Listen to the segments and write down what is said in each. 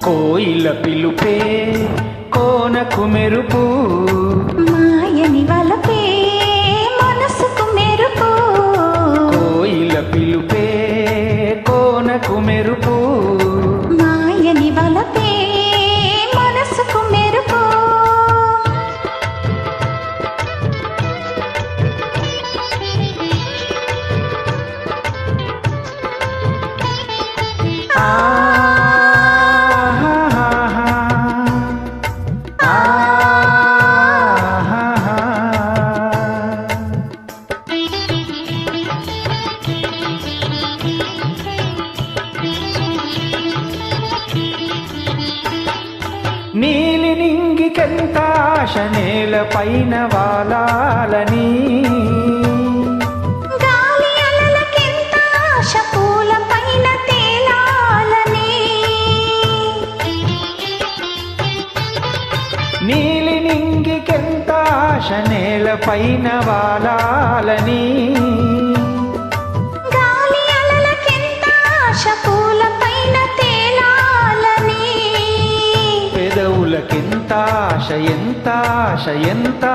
కోయిల పిలుపే కోనకు మెరుపు, మాయని వలపే మనసుకు మెరుపు. కోయిల పిలుపే కోనకు మెరుపు, మాయని వలపే మనసుకు మెరుపు. నీలి నింగికెంత ఆశ నేలపైన వాలాలని, గాలి అలలకెంత ఆశ పూలపైన తేలాలని. నీలి నింగికెంత ఆశ నేలపైన వాలాలని, గాలి అలలకెంత ఆశ పూలపైన తేలాలని. పెదవులకెంత ఆశ ఎంత ఆశ ఎంత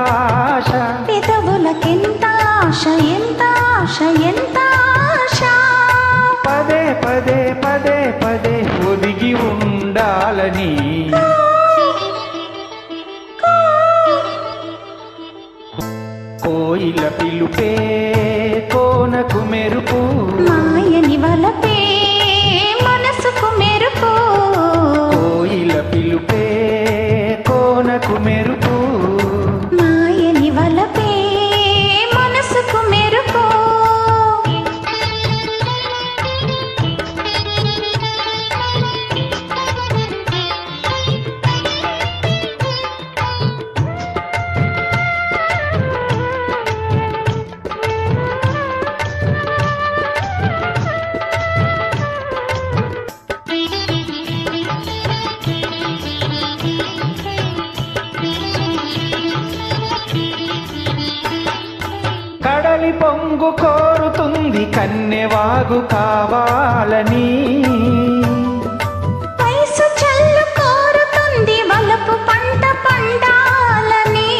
ఆశ, పెదవులకెంత ఆశ ఎంత ఆశ ఎంత ఆశ. పదే పదే పదే పదే ఒదిగి ఉండాలని. కోయిల పిలుపే కోనకు మెరుపు, మాయని వలపే మనసుకు మెరుపు. కోయిల పిలుపే కోనకు మెరుపు, మాయని వలపే మనసుకు మెరుపు. కడలి పొంగు కోరుతుంది కన్నెవాగు కావాలని, వయసు చల్లు కోరుతుంది వలపు పంట పండాలని.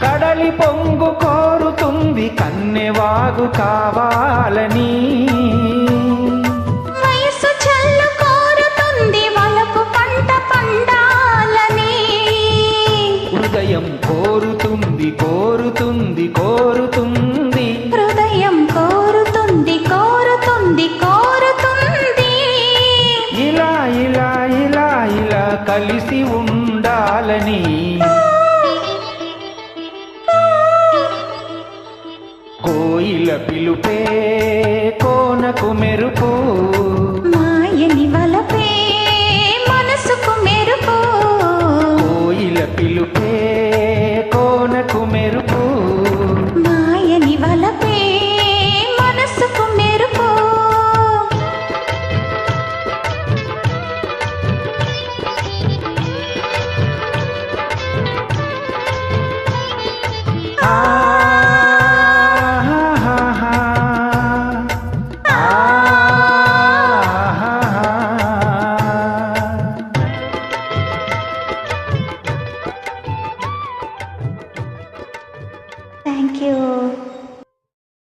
కడలి పొంగు కోరుతుంది కన్నెవాగు కావాలని, వయసు చల్లు కోరుతుంది వలపు పంట పండాలని. హృదయం కోరుతుంది కోరుతుంది కోరుతుంది, హృదయం కోరుతుంది కోరుతుంది కోరుతుంది. ఇలా ఇలా ఇలా ఇలా కలిసి ఉండాలని. కోయిల పిలుపే కోనకు మెరుపు,